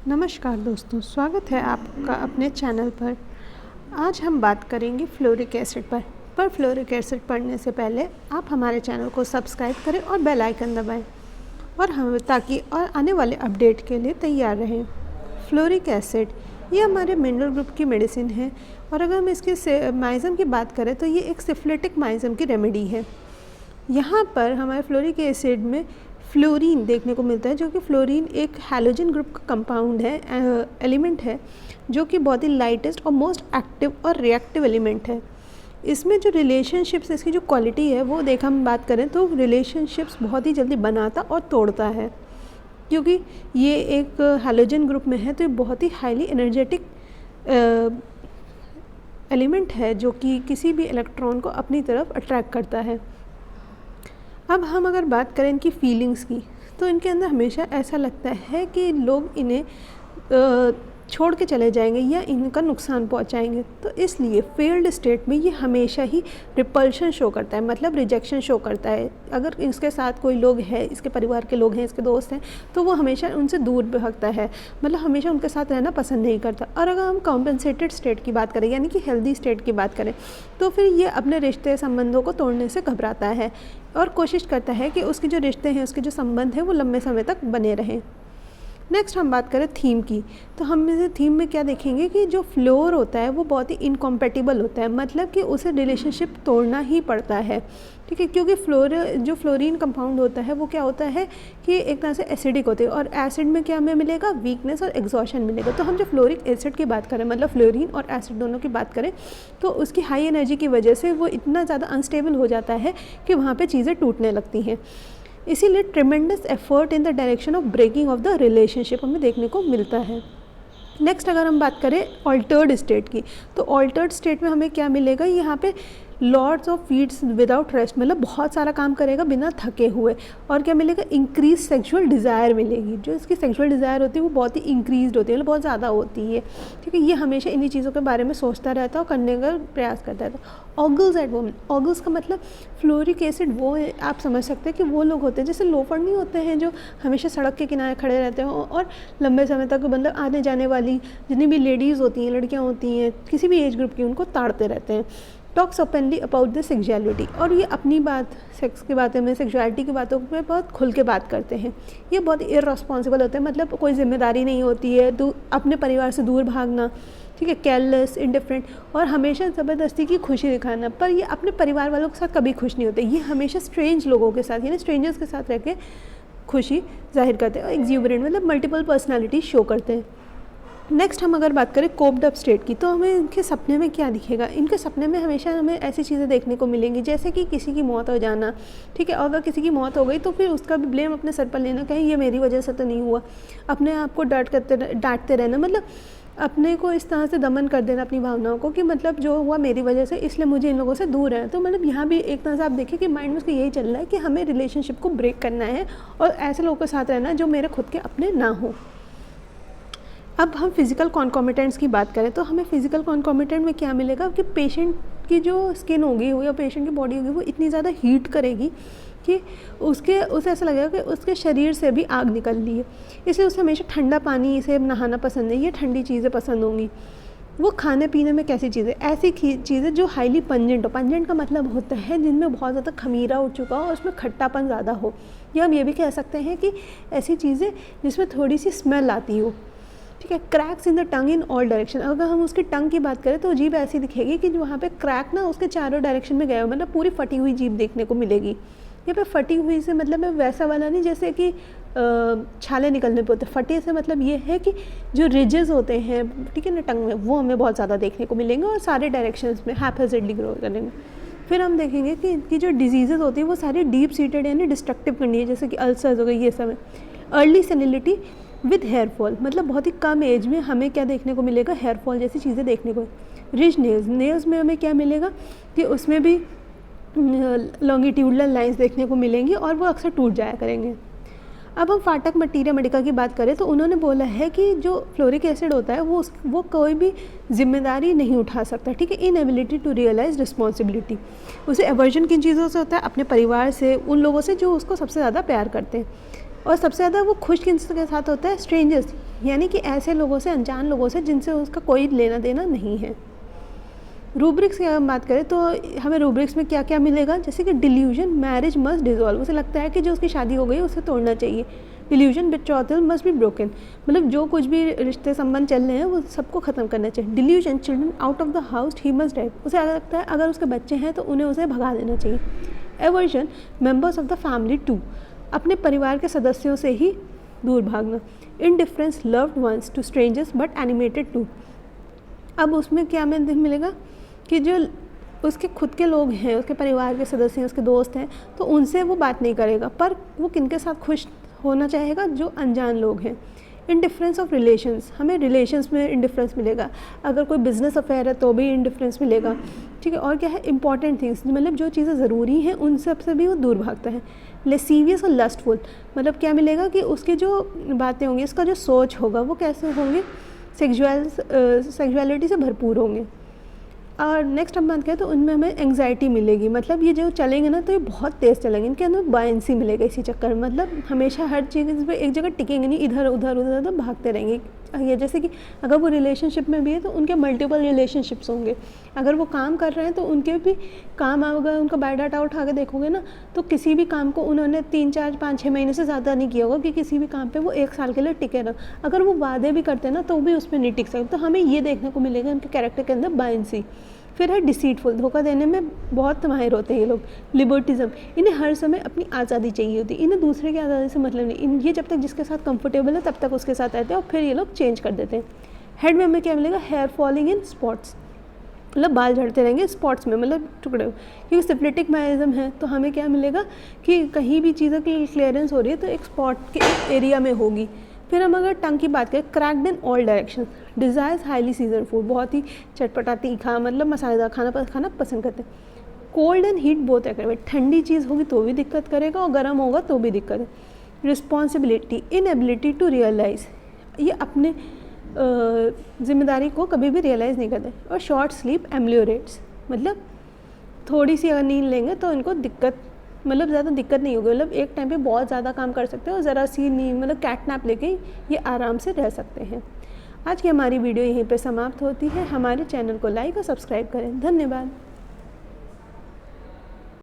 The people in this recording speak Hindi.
नमस्कार दोस्तों, स्वागत है आपका अपने चैनल पर। आज हम बात करेंगे फ्लोरिक एसिड पर फ्लोरिक एसिड पढ़ने से पहले आप हमारे चैनल को सब्सक्राइब करें और बेल आइकन दबाएं और हम ताकि और आने वाले अपडेट के लिए तैयार रहें। फ्लोरिक एसिड ये हमारे मिनरल ग्रुप की मेडिसिन है और अगर हम इसके माइज़म की बात करें तो ये एक सिफिलिटिक माइज़म की रेमेडी है। यहाँ पर हमारे फ्लोरिक एसिड में फ्लोरीन देखने को मिलता है, जो कि फ्लोरीन एक हैलोजन ग्रुप का कंपाउंड है, एलिमेंट है, जो कि बहुत ही लाइटेस्ट और मोस्ट एक्टिव और रिएक्टिव एलिमेंट है। इसमें जो रिलेशनशिप्स, इसकी जो क्वालिटी है वो हम बात करें तो रिलेशनशिप्स बहुत ही जल्दी बनाता और तोड़ता है, क्योंकि ये एक हैलोजन ग्रुप में है तो ये बहुत ही हाईली एनर्जेटिक एलिमेंट है जो कि किसी भी इलेक्ट्रॉन को अपनी तरफ अट्रैक्ट करता है। अब हम अगर बात करें इनकी फीलिंग्स की तो इनके अंदर हमेशा ऐसा लगता है कि लोग इन्हें छोड़ के चले जाएंगे या इनका नुकसान पहुंचाएंगे, तो इसलिए फेल्ड स्टेट में ये हमेशा ही रिपल्शन शो करता है, मतलब रिजेक्शन शो करता है। अगर इसके साथ कोई लोग हैं, इसके परिवार के लोग हैं, इसके दोस्त हैं, तो वो हमेशा उनसे दूर भागता है, मतलब हमेशा उनके साथ रहना पसंद नहीं करता। और अगर हम कॉम्पेंसेटेड स्टेट की बात करें, यानी कि हेल्दी स्टेट की बात करें, तो फिर ये अपने रिश्ते संबंधों को तोड़ने से घबराता है और कोशिश करता है कि उसके जो रिश्ते हैं, उसके जो संबंध हैं, वो लंबे समय तक बने रहें। नेक्स्ट हम बात करें थीम की, तो हम इस थीम में क्या देखेंगे कि जो फ्लोर होता है वो बहुत ही इनकॉम्पेटिबल होता है, मतलब कि उसे रिलेशनशिप तोड़ना ही पड़ता है, ठीक है, क्योंकि जो फ्लोरीन कंपाउंड होता है वो क्या होता है कि एक तरह से एसिडिक होते हैं और एसिड में क्या हमें मिलेगा, वीकनेस और एग्जॉशन मिलेगा। तो हम जो फ्लोरिक एसिड की बात करें, मतलब फ्लोरीन और एसिड दोनों की बात करें, तो उसकी हाई एनर्जी की वजह से वो इतना ज़्यादा अनस्टेबल हो जाता है कि वहाँ पर चीज़ें टूटने लगती हैं। इसीलिए tremendous effort in the direction of breaking off the relationship हमें देखने को मिलता है। नेक्स्ट अगर हम बात करें ऑल्टर्ड स्टेट की, तो ऑल्टर्ड स्टेट में हमें क्या मिलेगा, यहाँ पे lords of feeds without rest, मतलब बहुत सारा काम करेगा बिना थके हुए। और क्या मिलेगा, इंक्रीज सेक्सुअल डिज़ायर मिलेगी। जो इसकी सेक्सुअल डिज़ायर होती है वो बहुत ही इंक्रीज होती है, मतलब बहुत ज़्यादा होती है, ठीक है। ये हमेशा इन्हीं चीज़ों के बारे में सोचता रहता है और करने का प्रयास करता रहता है। ऑगल्स एट वोमेन, ऑगल्स का मतलब फ्लोरिक एसिड वो है, आप समझ सकते हैं कि वो लोग होते हैं जैसे लोफर नहीं होते हैं जो हमेशा सड़क के किनारे खड़े रहते हैं और लंबे समय तक मतलब आने जाने वाली जितनी भी लेडीज़ होती हैं, लड़कियाँ होती हैं किसी भी एज ग्रुप की, उनको ताड़ते रहते हैं। Talks openly about the sexuality, और ये अपनी बात, सेक्स की बातें में, सेक्सुअलिटी की बातों में बहुत खुल के बात करते हैं। ये बहुत इररेस्पॉन्सिबल होते हैं, मतलब कोई जिम्मेदारी नहीं होती है, अपने परिवार से दूर भागना, ठीक है, केयरलेस, इंडिफरेंट, और हमेशा ज़बरदस्ती की खुशी दिखाना। पर ये अपने परिवार वालों के साथ कभी खुश नहीं होते, ये हमेशा स्ट्रेंज लोगों के साथ, यानी स्ट्रेंजर्स के साथ रह के खुशी जाहिर करते हैं। और एक्ज्यूबरेंट मतलब मल्टीपल पर्सनैलिटी शो करते हैं। नेक्स्ट हम अगर बात करें कोप्ड अप स्टेट की, तो हमें इनके सपने में क्या दिखेगा, इनके सपने में हमेशा हमें ऐसी चीज़ें देखने को मिलेंगी जैसे कि किसी की मौत हो जाना, ठीक है। और अगर किसी की मौत हो गई तो फिर उसका भी ब्लेम अपने सर पर लेना, कहीं ये मेरी वजह से तो नहीं हुआ, अपने आप को डांटते रहना, मतलब अपने को इस तरह से दमन कर देना अपनी भावनाओं को कि मतलब जो हुआ मेरी वजह से, इसलिए मुझे इन लोगों से दूर है। तो मतलब यहाँ भी एक तरह से आप देखिए कि माइंड में उसका यही चल रहा है कि हमें रिलेशनशिप को ब्रेक करना है और ऐसे लोगों के साथ रहना जो मेरे खुद के अपने ना हो। अब हम फिज़िकल कॉन्कोमिटेंट्स की बात करें तो हमें फिज़िकल कॉन्कोमिटेंट में क्या मिलेगा कि पेशेंट की जो स्किन होगी या पेशेंट की बॉडी होगी वो इतनी ज़्यादा हीट करेगी कि उसे ऐसा लगेगा कि उसके शरीर से भी आग निकल रही है, इसलिए उसे हमेशा ठंडा पानी से नहाना पसंद है, ये ठंडी चीज़ें पसंद होंगी। वो खाने पीने में कैसी चीज़ें, ऐसी चीज़ें जो हाईली पंजेंट हो। पंजेंट का मतलब होता है जिनमें बहुत ज़्यादा खमीरा उठ चुका हो और उसमें खट्टापन ज़्यादा हो, या हम ये भी कह सकते हैं कि ऐसी चीज़ें जिसमें थोड़ी सी स्मेल आती हो, ठीक है। Cracks in the tongue in all direction, अगर हम उसकी टंग की बात करें तो जीभ ऐसी दिखेगी कि वहाँ पे क्रैक ना उसके चारों डायरेक्शन में गया हो, मतलब पूरी फटी हुई जीभ देखने को मिलेगी। यहाँ पे फटी हुई से मतलब है वैसा वाला नहीं जैसे कि छाले निकलने पे होते, फटे से मतलब ये है कि जो रिजेस होते हैं, ठीक है ना, टंग में, वो हमें बहुत ज़्यादा देखने को मिलेंगे और सारे डायरेक्शंस में हैप्पीजेडली ग्रो करेंगे। फिर हम देखेंगे कि इनकी जो डिजीज़ेज होती है वो सारी डीप सीटेड यानी डिस्ट्रक्टिव कंडीशन, जैसे कि अल्सर्स हो गए, ये सब है। अर्ली सेनिलिटी विद हेयर फॉल, मतलब बहुत ही कम एज में हमें क्या देखने को मिलेगा, हेयर फॉल जैसी चीज़ें देखने को। रिज नेल्स में हमें क्या मिलेगा कि उसमें भी लॉन्गिट्यूडनल लाइंस देखने को मिलेंगी और वो अक्सर टूट जाया करेंगे। अब हम फाटक मटीरिया मेडिका की बात करें तो उन्होंने बोला है कि जो फ्लोरिक एसिड होता है वो कोई भी जिम्मेदारी नहीं उठा सकता, ठीक है। इनएबिलिटी टू रियलाइज रिस्पॉन्सिबिलिटी, उसे एवर्जन किन चीज़ों से होता है, अपने परिवार से, उन लोगों से जो उसको सबसे ज़्यादा प्यार करते हैं। और सबसे ज़्यादा वो खुश किन के साथ होता है, स्ट्रेंजर्स, यानी कि ऐसे लोगों से, अनजान लोगों से जिनसे उसका कोई लेना देना नहीं है। रूब्रिक्स की अगर हम बात करें तो हमें रूब्रिक्स में क्या क्या मिलेगा, जैसे कि डिल्यूजन, मैरिज मस्ट डिजॉल्व, उसे लगता है कि जो उसकी शादी हो गई उसे तोड़ना चाहिए। डिल्यूजन, बेट्रॉथल मस्ट बी ब्रोकन, मतलब जो कुछ भी रिश्ते संबंध चल रहे हैं वो सबको ख़त्म करना चाहिए। Delusion, children out of the house he must drive, उसे लगता है अगर उसके बच्चे हैं तो उन्हें उसे भगा देना चाहिए। Aversion, members of the family to, अपने परिवार के सदस्यों से ही दूर भागना। Indifference, loved ones to strangers but animated to, अब उसमें क्या मिलेगा कि जो उसके खुद के लोग हैं, उसके परिवार के सदस्य हैं, उसके दोस्त हैं, तो उनसे वो बात नहीं करेगा, पर वो किनके साथ खुश होना चाहेगा, जो अनजान लोग हैं। इनडिफरेंस ऑफ रिलेशंस, हमें रिलेशंस में इनडिफरेंस मिलेगा, अगर कोई बिजनेस अफेयर है तो भी इनडिफरेंस मिलेगा, ठीक है। और क्या है, इंपॉर्टेंट थिंग्स, मतलब जो चीज़ें ज़रूरी हैं उन सब से भी वो दूर भागता है। लेसीवियस और लस्टफुल, मतलब क्या मिलेगा कि उसकी जो बातें होंगी, उसका जो सोच होगा वो कैसे होंगे, सेक्सुअलिटी से भरपूर होंगे। और नेक्स्ट हम बात करें तो उनमें हमें एंग्जाइटी मिलेगी, मतलब ये जो चलेंगे ना तो ये बहुत तेज़ चलेंगे, इनके अंदर बायंसी मिलेगा इसी चक्कर में, मतलब हमेशा हर चीज़ पे एक जगह टिकेंगे नहीं, इधर उधर उधर उधर भागते रहेंगे। ये जैसे कि अगर वो रिलेशनशिप में भी है तो उनके मल्टीपल रिलेशनशिप्स होंगे, अगर वो काम कर रहे हैं तो उनके भी काम, अगर उनका बायोडाटा उठा के देखोगे ना तो किसी भी काम को उन्होंने 3, 4, 5, 6 महीने से ज़्यादा नहीं किया होगा कि किसी भी काम पे वो 1 साल के लिए टिके रहो। अगर वो वादे भी करते हैं ना तो भी उस पर नहीं टिक सकते, तो हमें ये देखने को मिलेगा उनके कैरेक्टर के अंदर बायंसी। फिर है डिसीटफुल, धोखा देने में बहुत माहिर होते हैं ये लोग। लिबर्टिज्म, इन्हें हर समय अपनी आज़ादी चाहिए होती है, इन्हें दूसरे की आज़ादी से मतलब नहीं, ये जब तक जिसके साथ कंफर्टेबल है तब तक उसके साथ रहते हैं और फिर ये लोग चेंज कर देते हैं। हेड में हमें क्या मिलेगा, हेयर फॉलिंग इन स्पॉट्स, मतलब बाल झड़ते रहेंगे स्पॉट्स में, मतलब टुकड़े, क्योंकि सिप्लेटिक मैरिज्म है तो हमें क्या मिलेगा कि कहीं भी चीज़ों की क्लियरेंस हो रही है तो एक स्पॉट के एक एरिया में होगी। फिर हम अगर टंग की बात करें, cracked in all direction, desires highly season food, बहुत ही चटपटा तीखा, मतलब मसालेदार खाना पसंद करते हैं। Cold and heat both aggravate, ठंडी चीज़ होगी तो भी दिक्कत करेगा और गर्म होगा तो भी दिक्कत है। रिस्पॉन्सिबिलिटी, इनएबिलिटी टू रियलाइज, ये अपने जिम्मेदारी को कभी भी रियलाइज़ नहीं करते। और शॉर्ट स्लीप एम्लियोरेट्स, मतलब थोड़ी सी अगर नींद लेंगे तो इनको दिक्कत, मतलब ज़्यादा दिक्कत नहीं होगी, मतलब एक टाइम पे बहुत ज़्यादा काम कर सकते हैं और ज़रा सी नींद, मतलब कैट नैप लेके ये आराम से रह सकते हैं। आज की हमारी वीडियो यहीं पे समाप्त होती है। हमारे चैनल को लाइक और सब्सक्राइब करें। धन्यवाद।